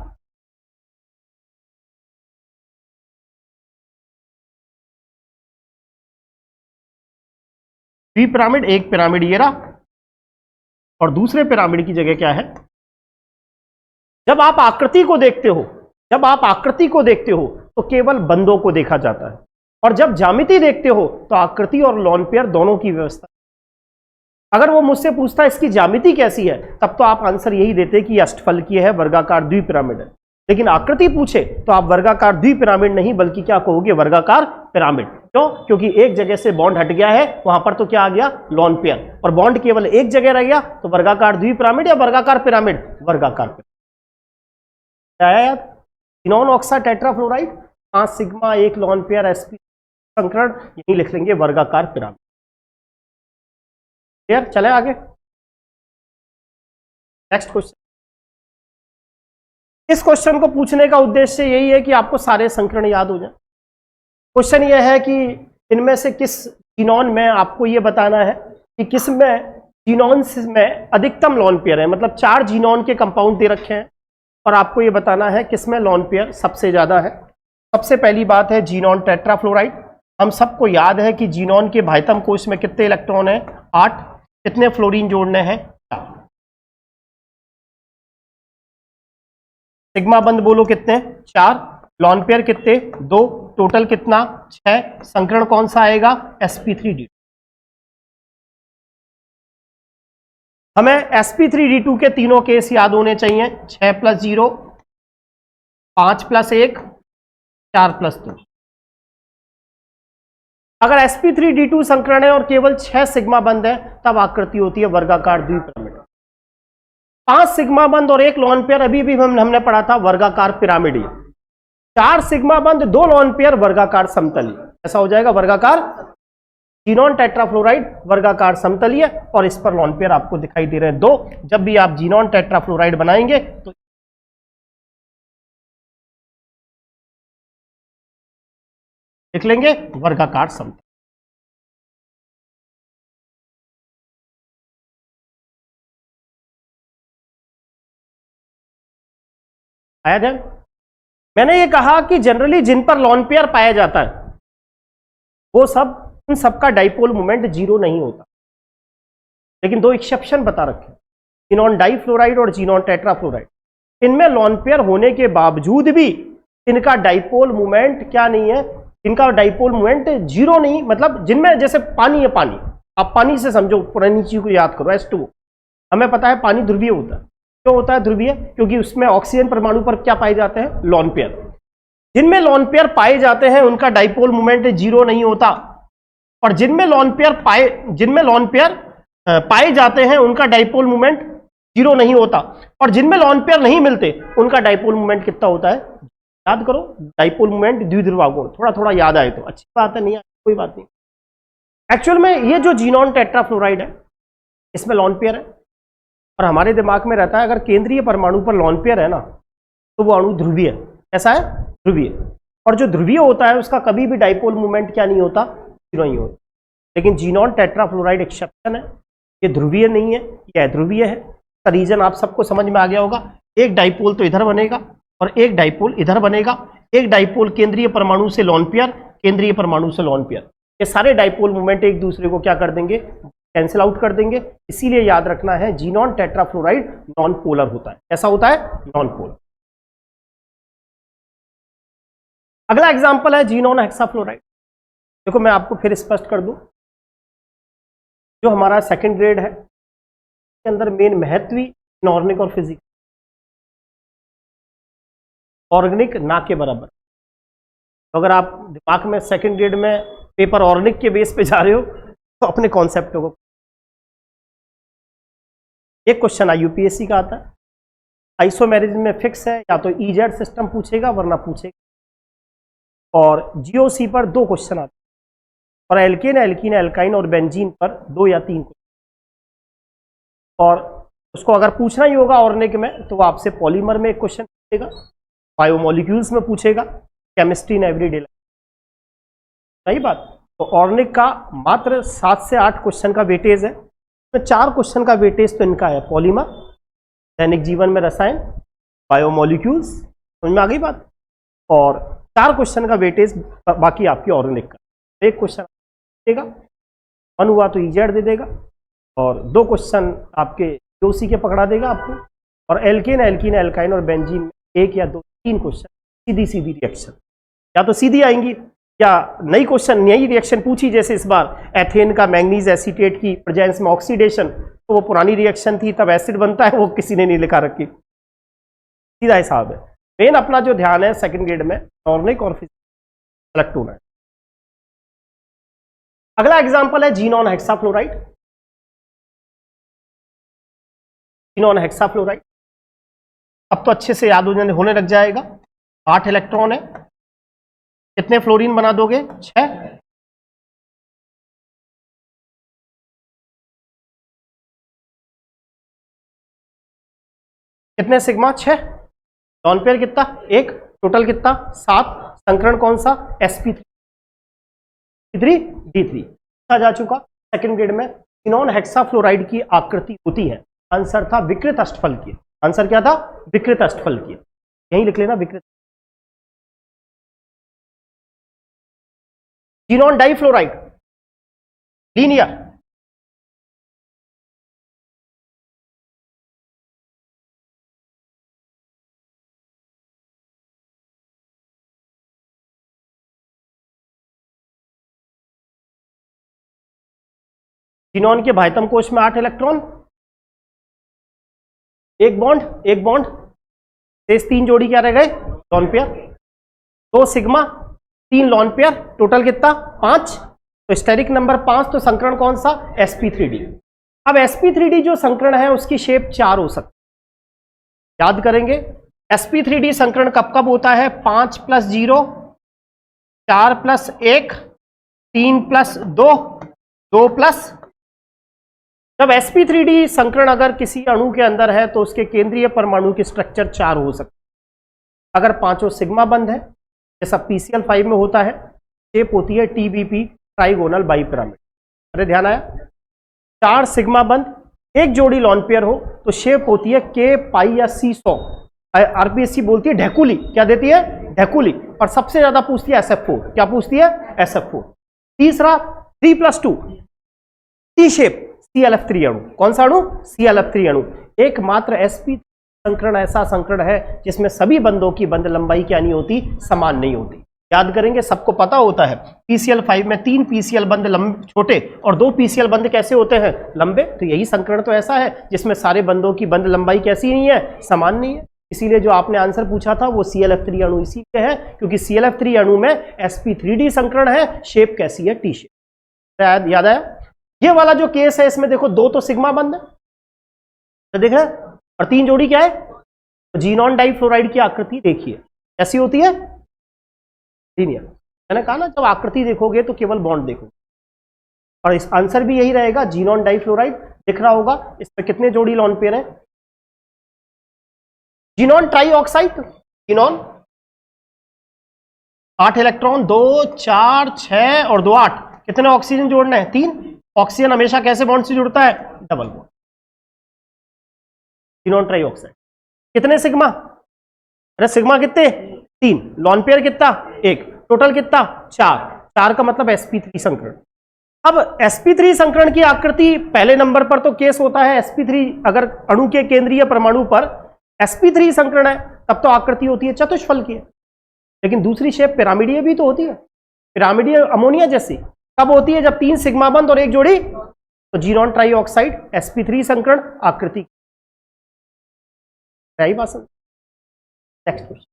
S1: द्विपिरामिड, एक पिरामिड ये रहा और दूसरे पिरामिड की जगह क्या है? जब आप आकृति को देखते हो, जब आप आकृति को देखते हो तो केवल बंदों को देखा जाता है और जब ज्यामिति देखते हो तो आकृति और लोन पेयर दोनों की व्यवस्था। अगर वो मुझसे पूछता है इसकी ज्यामिति कैसी है तब तो आप आंसर यही देते कि अष्टफलकीय है, वर्गाकार द्विपिरामिड है। लेकिन आकृति पूछे तो आप वर्गाकार द्विपिरामिड नहीं बल्कि क्या कहोगे? वर्गाकार पिरामिड। क्यों? क्योंकि एक जगह से बॉन्ड हट गया है, वहां पर तो क्या आ गया? Lone pair. और बॉन्ड केवल एक जगह रह गया तो वर्गाकार द्विपिरामिड या वर्गाकार पिरामिड? वर्गाकार pyramid. Xenon oxy tetrafluoride 5 sigma 1 lone pair sp संकरण, यही लिख लेंगे वर्गाकार पिरामिड। क्लियर? चले आगे नेक्स्ट क्वेश्चन। इस क्वेश्चन को पूछने का उद्देश्य यही है कि आपको सारे संकरण याद हो जाए। क्वेश्चन यह है कि इनमें से किस जीनॉन में, आपको यह बताना है कि किस में जीनॉन में अधिकतम लोन पेयर है। मतलब 4 जीनॉन के कंपाउंड दे रखे हैं और आपको यह बताना है किसमें लोन पेयर सबसे ज्यादा है। सबसे पहली बात है जीनॉन टेट्राफ्लोराइड। हम सबको याद है कि जीनॉन के भाइतम कोश में कितने इलेक्ट्रॉन हैं? 8। कितने फ्लोरीन जोड़ने हैं? 4। सिग्मा बंद बोलो कितने? 4। लोन पेयर कितने? 2। टोटल कितना? 6। संकरण कौन सा आएगा? sp3d2। हमें sp3d2 के तीनों केस याद होने चाहिए। 6 + 0, 5 + 1, 4 + 2। अगर sp3d2 संकरण है और केवल 6 सिग्मा बंद है तब आकृति होती है वर्गाकार द्विपिरामिड। 5 सिग्मा बंद और 1 लोन पेयर अभी भी हमने पढ़ा था वर्गाकार पिरामिडीय। 4 सिग्मा बंद 2 लोन पेयर वर्गाकार समतलीय। ऐसा हो जाएगा वर्गाकार जीनॉन टेट्राफ्लोराइड वर्गाकार समतलीय और इस पर लोन पेयर आपको दिखाई दे रहे हैं 2। जब भी आप जीनॉन टेट्राफ्लोराइड बनाएंगे तो लिख लेंगे वर्गाकार समतल। आया ध्यान? मैंने ये कहा कि जनरली जिन पर लोन पेयर पाया जाता है वो सब, इन सबका डाइपोल मोमेंट 0 नहीं होता। लेकिन 2 एक्सेप्शन बता रखे, जीनॉन डाइफ्लोराइड और जीनॉन टेट्राफ्लोराइड। इनमें लोन पेयर होने के बावजूद भी इनका डाइपोल मोमेंट क्या नहीं है? इनका डाइपोल मोमेंट 0 नहीं। मतलब जिनमें जैसे पानी है, पानी, आप पानी से समझो, पुरानी चीज को याद करो, H2O। हमें पता है पानी ध्रुवीय होता है। क्यों होता है ध्रुवीय? क्योंकि उसमें ऑक्सीजन परमाणु पर क्या पाए जाते हैं? Lone pair. जिनमें लोन पेयर पाए जाते हैं उनका डाइपोल मोमेंट 0 नहीं होता और जिनमें लोन पेयर पाए जाते हैं उनका डाइपोल मोमेंट जीरो नहीं होता, और जिनमें लॉन पेयर नहीं मिलते उनका डाइपोल मोमेंट कितना होता है, याद करो, डाइपोल मोमेंट द्विध्रुवागुण, थोड़ा थोड़ा याद आए तो अच्छी बात है, नहीं आए कोई बात नहीं। एक्चुअल में ये जो जीनॉन टेट्राफ्लोराइड है इसमें लॉन पेयर है, और हमारे दिमाग में रहता है अगर केंद्रीय परमाणु पर लॉन पेयर है ना तो वो अणु ध्रुवीय है, ऐसा है, ध्रुवीय, और जो ध्रुवीय होता है उसका कभी भी डाइपोल मोमेंट क्या नहीं होता, जीरो नहीं होता। लेकिन जीनॉन टेट्राफ्लोराइड एक्सेप्शन है, ये ध्रुवीय नहीं है, ये अध्रुवीय है। इसका रीजन आप सबको समझ में आ गया होगा, एक डाइपोल तो इधर बनेगा और एक डाइपोल इधर बनेगा, एक डाइपोल केंद्रीय परमाणु से लॉन पेयर, केंद्रीय परमाणु से लॉन पेयर, ये सारे डाइपोल मोमेंट एक दूसरे को क्या कर देंगे, कैंसिल आउट कर देंगे। इसीलिए याद रखना है जीनॉन टेट्राफ्लोराइड नॉन पोलर होता है, कैसा होता है, नॉन पोलर। अगला एग्जांपल है जीनॉन हेक्साफ्लोराइड। देखो मैं आपको फिर स्पष्ट कर दूं, जो हमारा सेकंड ग्रेड है के अंदर मेन महत्व इनऑर्गेनिक और फिजिकल, ऑर्गेनिक ना के बराबर। तो अगर आप दिमाग में सेकंड ग्रेड में पेपर ऑर्गेनिक के बेस पे जा रहे हो तो अपने कॉन्सेप्ट को, एक क्वेश्चन यूपीएससी का आता है, आइसोमेरिज्म में फिक्स है, या तो ईजेड सिस्टम पूछेगा वरना पूछेगा, और जीओसी पर 2 क्वेश्चन आते हैं, और एल्केन, एल्कीन, एल्काइन और बेंजीन पर 2 या 3 क्वेश्चन, और उसको अगर पूछना ही होगा ऑर्गेनिक में तो वो आपसे पॉलीमर में एक क्वेश्चन पूछेगा, बायोमोलिक्यूल्स में पूछेगा, केमिस्ट्री इन एवरीडे लाइफ, सही बात। तो ऑर्गेनिक का मात्र 7 से 8 क्वेश्चन का वेटेज है, तो 4 क्वेश्चन का वेटेज तो इनका है, पॉलीमर, दैनिक जीवन में रसायन, बायोमोलिक्यूल्स, समझ में आ गई बात, और 4 क्वेश्चन का वेटेज बाकी आपकी ऑर्गेनिक का। एक क्वेश्चन देगा, 1 हुआ तो ईजेड दे देगा, और 2 क्वेश्चन आपके जीओसी के पकड़ा देगा आपको, और एल्केन, एल्कीन, एल्काइन और बेंजीन में 1 या 2, 3 क्वेश्चन सीधी सीधी रिएक्शन, या तो सीधी आएंगी या नई क्वेश्चन नई रिएक्शन पूछी, जैसे इस बार एथेन का मैंगनीज एसीटेट की प्रेजेंस में ऑक्सीडेशन, तो वो पुरानी रिएक्शन थी, तब एसिड बनता है, वो किसी ने नहीं लिखा रखी, सीधा हिसाब है। मेन अपना जो ध्यान है सेकंड ग्रेड में ऑर्गेनिक और फिजिकल सेलेक्ट होना है। अगला एग्जांपल है जीनॉन हेक्साफ्लोराइड। जीनॉन हेक्साफ्लोराइड अब तो अच्छे से याद होने लग जाएगा, 8 इलेक्ट्रॉन है, कितने फ्लोरीन बना दोगे, 6, कितने सिग्मा, 6, लॉन पेयर कितना, 1, टोटल कितना, 7, संकरण कौन सा, sp3d3 जा चुका। सेकंड ग्रेड में जीनॉन हेक्साफ्लोराइड की आकृति होती है, आंसर था विकृत अष्टफल की, आंसर क्या था, विकृत अष्टफल की, यही लिख लेना विकृत। जीनॉन डाइफ्लोराइड लीनियर, जीनॉन के भाइतम कोश में 8 इलेक्ट्रॉन, एक बॉन्ड, शेष 3 जोड़ी क्या रह गए, lone pair, 2 sigma, 3 lone pair, total कितना, 5, तो स्टेरिक नंबर 5, तो संकरण कौन सा, sp3d। अब sp3d जो संकरण है उसकी शेप 4 हो सकती है, याद करेंगे sp3d संकरण कब कब होता है, 5 + 0, 4 + 1, 3 + 2, 2 +, जब sp3d संकरण अगर किसी अणु के अंदर है तो उसके केंद्रीय परमाणु की स्ट्रक्चर 4 हो सकती है। अगर 5 सिग्मा बंद है, जैसा PCl5 में होता है, शेप होती है TBP, ट्राइगोनल बाइपिरामिड। अरे ध्यान आया, 4 सिग्मा बंद, एक जोड़ी लॉन पेयर हो तो शेप होती है K, पाई या C100। RPSC बोलती है ढेकुली, क्या देती है, ढेकुली, और सबसे ज्यादा पूछती है SF4, क्या पूछती है, SF4। तीसरा 3 + 2 T शेप, ClF3 अणु, कौन सा अणु, ClF3 अणु। एकमात्र sp संकरण ऐसा संकरण है जिसमें सभी बंधों की बंध लंबाई क्या नहीं होती, समान नहीं होती। याद करेंगे, सबको पता होता है PCl5 में 3 PCl बंध छोटे और 2 PCl बंध कैसे होते हैं, लंबे। तो यही संकरण तो ऐसा है जिसमें सारे बंधों की बंध लंबाई कैसी नहीं है, समान नहीं है। इसीलिए जो आपने आंसर पूछा था वो ClF3 अणु इसीलिए है क्योंकि ClF3 अणु में sp3d संकरण है, शेप कैसी है, टी शेप। याद आया। ये वाला जो केस है इसमें देखो 2 तो सिग्मा बंद है, तो देख रहे हैं और 3 जोड़ी क्या है, तो जीनॉन डाइफ्लोराइड की आकृति देखिए कैसी होती है, लीनियर। मैंने कहा ना जब आकृति देखोगे तो केवल बॉन्ड देखोगे, और इस आंसर भी यही रहेगा, जीनॉन डाइफ्लोराइड दिख रहा होगा। इसमें कितने जोड़ी लॉन पेयर है, जीनॉन ट्राईऑक्साइड, जीनॉन 8 इलेक्ट्रॉन, 2 4 6 और 2 8, कितने ऑक्सीजन जोड़ना है, 3। ऑक्सीजन हमेशा कैसे बॉन्ड से जुड़ता है, डबल बॉन्ड। जीनॉन ट्राईऑक्साइड कितने सिग्मा, अरे सिग्मा कितने, 3, लॉन पेयर कितना, 1, टोटल कितना, 4 का मतलब sp3 संकरण। अब sp3 संकरण की आकृति पहले नंबर पर तो केस होता है sp3, अगर अणु के केंद्रीय परमाणु पर sp3 संकरण है तब तो आकृति होती है चतुष्फल की, लेकिन दूसरी शेप पिरामिडीय भी तो होती है, पिरामिडीय अमोनिया जैसी। कब होती है, जब 3 सिग्मा बंद और 1 जोड़ी, तो जीनॉन ट्राईऑक्साइड sp3 संकरण आकृति। नेक्स्ट क्वेश्चन,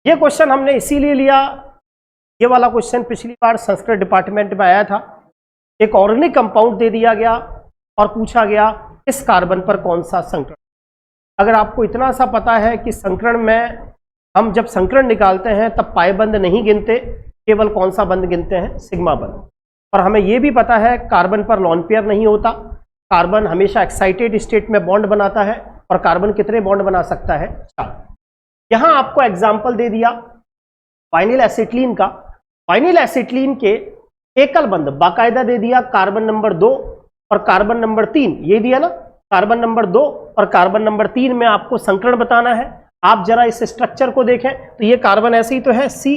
S1: ये क्वेश्चन हमने इसीलिए लिया, ये वाला क्वेश्चन पिछली बार संस्कृत डिपार्टमेंट में आया था। एक ऑर्गेनिक कंपाउंड दे दिया गया और पूछा गया इस कार्बन पर कौन सा संकरण। अगर आपको इतना सा पता है कि संकरण में हम जब संकरण निकालते हैं तब पाई बंद नहीं गिनते, केवल कौन सा बंद गिनते हैं, सिग्मा बंद। और हमें यह भी पता है कार्बन पर लॉन पेयर नहीं होता, कार्बन हमेशा एक्साइटेड स्टेट में बॉन्ड बनाता है, और कार्बन कितने बॉन्ड बना सकता है, 4। यहां आपको एग्जाम्पल दे दिया वाइनिल एसिटिलीन का। वाइनिल एसिटिलीन के एकल बंद बाकायदा दे दिया, कार्बन नंबर 2 और कार्बन नंबर 3, ये दिया ना, कार्बन नंबर 2 और कार्बन नंबर 3 में आपको संकरण बताना है। आप जरा इस स्ट्रक्चर को देखें तो ये कार्बन ऐसे ही तो है, C,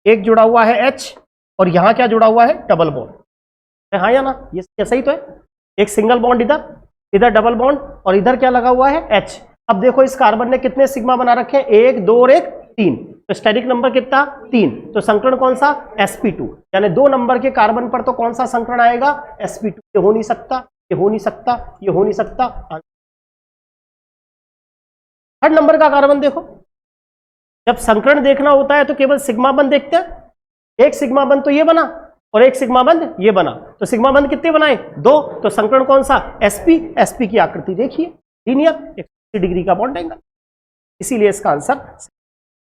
S1: एक जुड़ा हुआ है H, और यहां क्या जुड़ा हुआ है, डबल बॉन्ड, हाँ या ना, ये ऐसा ही तो है, एक सिंगल बॉन्ड इधर डबल बॉन्ड, और इधर क्या लगा हुआ है, H। अब देखो इस कार्बन ने कितने सिग्मा बना रखे हैं, 1 2 और 1 3, तो स्टेरिक नंबर कितना, 3, तो संकरण कौन सा, sp2, यानी 2 नंबर के कार्बन पर तो कौन सा संकरण आएगा, sp2। ये हो नहीं सकता, ये हो नहीं सकता, ये हो नहीं सकता। 3rd नंबर का कार्बन देखो, जब संकरण देखना होता है तो केवल सिग्मा बंद देखते हैं, एक सिग्मा बंद तो ये बना और एक सिग्मा बंद ये बना, तो सिग्मा बंद कितने बनाए, 2, तो संकरण कौन सा, sp की आकृति देखिए, लीनियर, 180 डिग्री का बॉन्ड एंगल, इसीलिए इसका आंसर